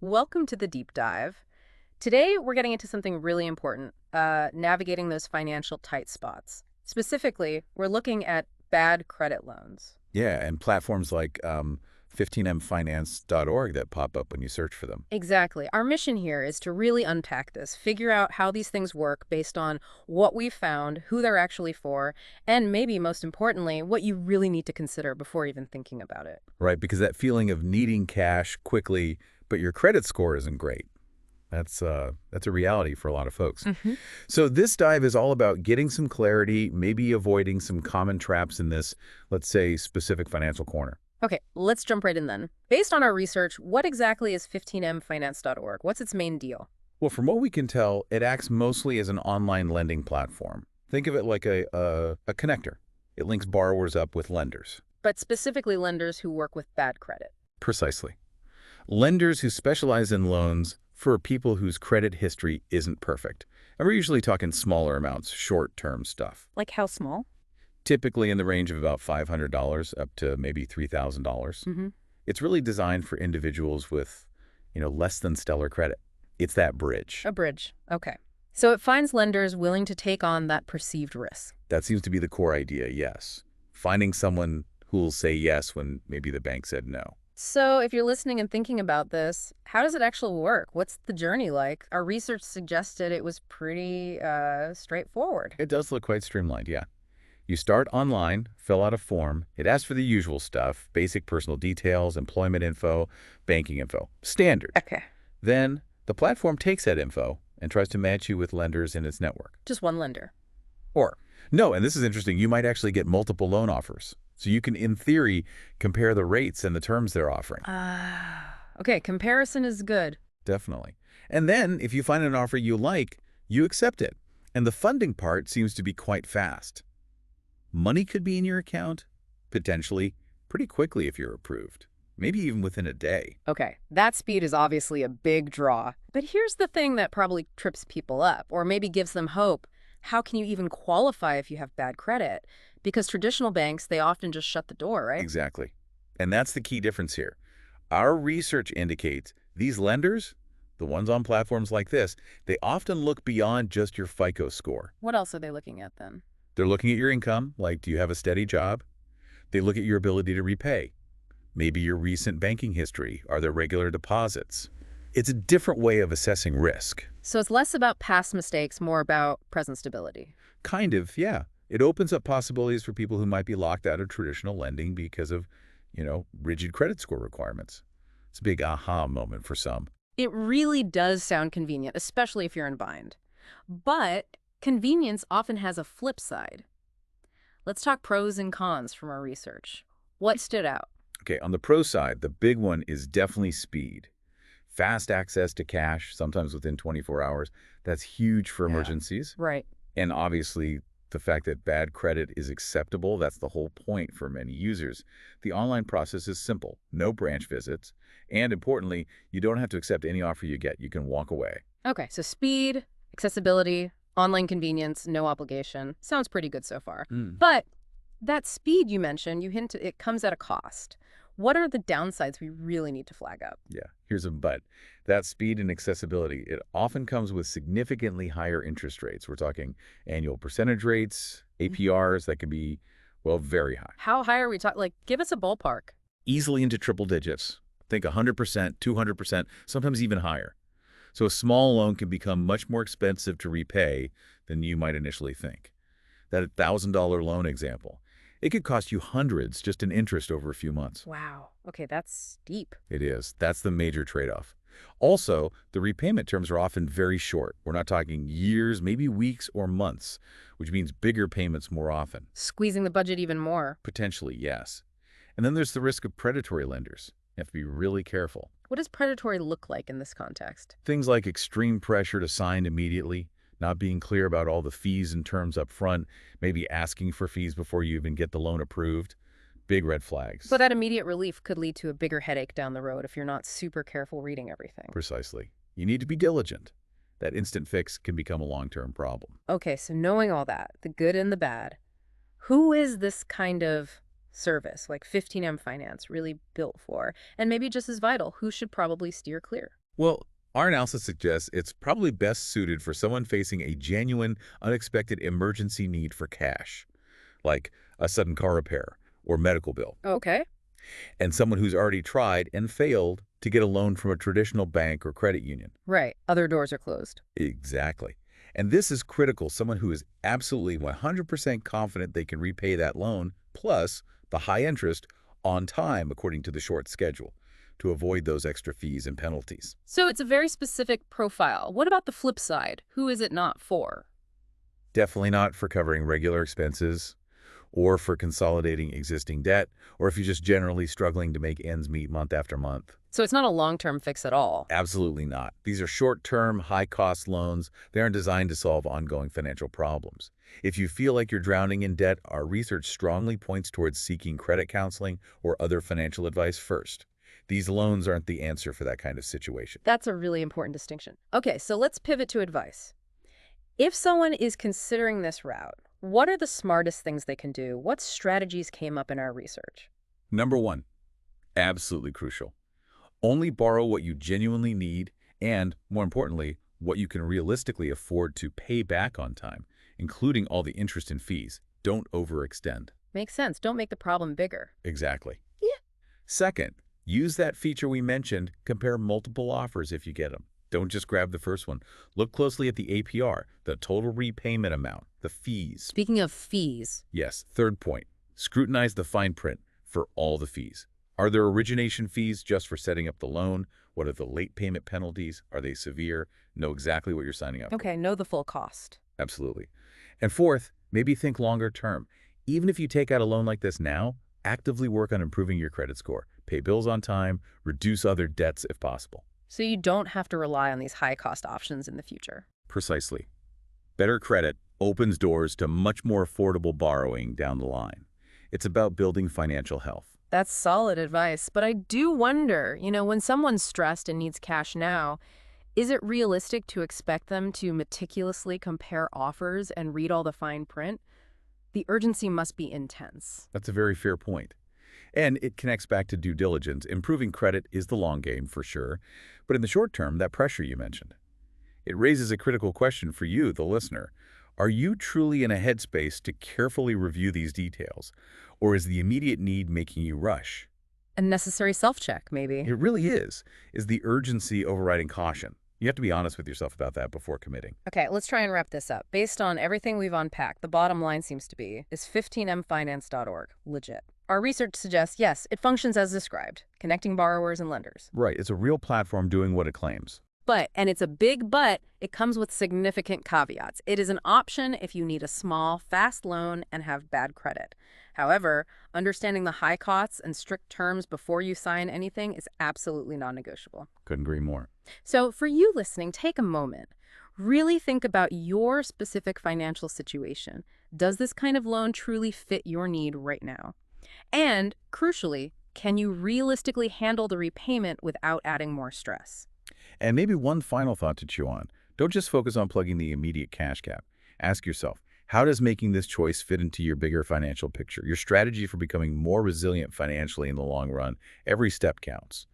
Welcome to the deep dive. Today, we're getting into something really important, navigating those financial tight spots. Specifically, we're looking at bad credit loans. Yeah, and platforms like 15mfinance.org that pop up when you search for them. Exactly. Our mission here is to really unpack this, figure out how these things work based on what we've found, who they're actually for, and maybe most importantly, what you really need to consider before even thinking about it. Right? Because that feeling of needing cash quickly, but your credit score isn't great. That's a reality for a lot of folks. hmm So this dive is all about getting some clarity, maybe avoiding some common traps in this, let's say, specific financial corner. Okay, let's jump right in then. Based on our research, what exactly is 15mfinance.org? What's its main deal? Well, from what we can tell, it acts mostly as an online lending platform. Think of it like a connector. It links borrowers up with lenders. But specifically lenders who work with bad credit. Precisely. Lenders who specialize in loans for people whose credit history isn't perfect. And we're usually talking smaller amounts, short-term stuff. Like how small? Typically in the range of about $500 up to maybe $3,000. Mm-hmm. It's really designed for individuals with, less than stellar credit. It's that bridge. A bridge. Okay. So it finds lenders willing to take on that perceived risk. That seems to be the core idea, yes. Finding someone who will say yes when maybe the bank said no. So if you're listening and thinking about this, how does it actually work? What's the journey like? Our research suggested it was pretty straightforward. It does look quite streamlined, yeah. You start online, fill out a form. It asks for the usual stuff, basic personal details, employment info, banking info. Standard. Okay. Then the platform takes that info and tries to match you with lenders in its network. Just one lender. Or, no, and this is interesting, you might actually get multiple loan offers. So you can, in theory, compare the rates and the terms they're offering. Okay, comparison is good. Definitely. And then, if you find an offer you like, you accept it. And the funding part seems to be quite fast. Money could be in your account, potentially, pretty quickly if you're approved. Maybe even within a day. Okay, that speed is obviously a big draw. But here's the thing that probably trips people up, or maybe gives them hope. How can you even qualify if you have bad credit? Because traditional banks, they often just shut the door, right? Exactly. And that's the key difference here. Our research indicates these lenders, the ones on platforms like this, they often look beyond just your FICO score. What else are they looking at then? They're looking at your income, like do you have a steady job? They look at your ability to repay. Maybe your recent banking history. Are there regular deposits? It's a different way of assessing risk. So it's less about past mistakes, more about present stability. Kind of, yeah. It opens up possibilities for people who might be locked out of traditional lending because of, rigid credit score requirements. It's a big aha moment for some. It really does sound convenient, especially if you're in a bind. But convenience often has a flip side. Let's talk pros and cons from our research. What stood out? Okay, on the pro side, the big one is definitely speed. Fast access to cash, sometimes within 24 hours. That's huge for Yeah. emergencies. Right. And obviously, the fact that bad credit is acceptable, that's the whole point for many users. The online process is simple, no branch visits, and importantly, you don't have to accept any offer you get. You can walk away. Okay, so speed, accessibility, online convenience, no obligation. Sounds pretty good so far. But that speed you mentioned, you hinted it comes at a cost. What are the downsides we really need to flag up? Yeah, here's a but. That speed and accessibility, it often comes with significantly higher interest rates. We're talking annual percentage rates, APRs that can be, well, very high. How high are we talking? Like, give us a ballpark. Easily into triple digits. Think 100%, 200%, sometimes even higher. So a small loan can become much more expensive to repay than you might initially think. That $1,000 loan example, it could cost you hundreds just in interest over a few months. Wow. Okay, that's steep. It is. That's the major trade-off. Also, the repayment terms are often very short. We're not talking years, maybe weeks or months, which means bigger payments more often. Squeezing the budget even more. Potentially, yes. And then there's the risk of predatory lenders. You have to be really careful. What does predatory look like in this context? Things like extreme pressure to sign immediately, not being clear about all the fees and terms up front, maybe asking for fees before you even get the loan approved. Big red flags. But that immediate relief could lead to a bigger headache down the road if you're not super careful reading everything. Precisely. You need to be diligent. That instant fix can become a long-term problem. Okay, so knowing all that, the good and the bad, who is this kind of service like 15M Finance really built for? And maybe just as vital, who should probably steer clear? Well, our analysis suggests it's probably best suited for someone facing a genuine, unexpected emergency need for cash, like a sudden car repair or medical bill, Okay. and someone who's already tried and failed to get a loan from a traditional bank or credit union. Right. Other doors are closed. Exactly. And this is critical, someone who is absolutely 100% confident they can repay that loan, plus the high interest, on time according to the short schedule, to avoid those extra fees and penalties. So it's a very specific profile. What about the flip side? Who is it not for? Definitely not for covering regular expenses or for consolidating existing debt, or if you're just generally struggling to make ends meet month after month. So it's not a long-term fix at all. Absolutely not. These are short-term, high-cost loans. They aren't designed to solve ongoing financial problems. If you feel like you're drowning in debt, our research strongly points towards seeking credit counseling or other financial advice first. These loans aren't the answer for that kind of situation. That's a really important distinction. Okay, so let's pivot to advice. If someone is considering this route, what are the smartest things they can do? What strategies came up in our research? Number one, absolutely crucial. Only borrow what you genuinely need and, more importantly, what you can realistically afford to pay back on time, including all the interest and fees. Don't overextend. Makes sense. Don't make the problem bigger. Exactly. Yeah. Second, use that feature we mentioned. Compare multiple offers if you get them. Don't just grab the first one. Look closely at the APR, the total repayment amount, the fees. Speaking of fees, Yes, third point, scrutinize the fine print for all the fees. Are there origination fees just for setting up the loan? What are the late payment penalties? Are they severe? Know exactly what you're signing up for. okay, know the full cost. Absolutely. And fourth, maybe think longer term. Even if you take out a loan like this now, actively work on improving your credit score. Pay bills on time, reduce other debts if possible. So you don't have to rely on these high-cost options in the future. Precisely. Better credit opens doors to much more affordable borrowing down the line. It's about building financial health. That's solid advice, but I do wonder, when someone's stressed and needs cash now, is it realistic to expect them to meticulously compare offers and read all the fine print? The urgency must be intense. That's a very fair point. And it connects back to due diligence. Improving credit is the long game for sure, but in the short term, that pressure you mentioned. It raises a critical question for you, the listener. Are you truly in a headspace to carefully review these details, or is the immediate need making you rush? A necessary self-check, maybe. It really is. Is the urgency overriding caution? You have to be honest with yourself about that before committing. Okay, let's try and wrap this up. Based on everything we've unpacked, the bottom line seems to be, is 15mfinance.org legit? Our research suggests, yes, it functions as described, connecting borrowers and lenders. Right, it's a real platform doing what it claims. But, and it's a big but, it comes with significant caveats. It is an option if you need a small, fast loan and have bad credit. However, understanding the high costs and strict terms before you sign anything is absolutely non-negotiable. Couldn't agree more. So for you listening, take a moment. Really think about your specific financial situation. Does this kind of loan truly fit your need right now? And, crucially, can you realistically handle the repayment without adding more stress? And maybe one final thought to chew on. Don't just focus on plugging the immediate cash gap. Ask yourself, how does making this choice fit into your bigger financial picture, your strategy for becoming more resilient financially in the long run? Every step counts.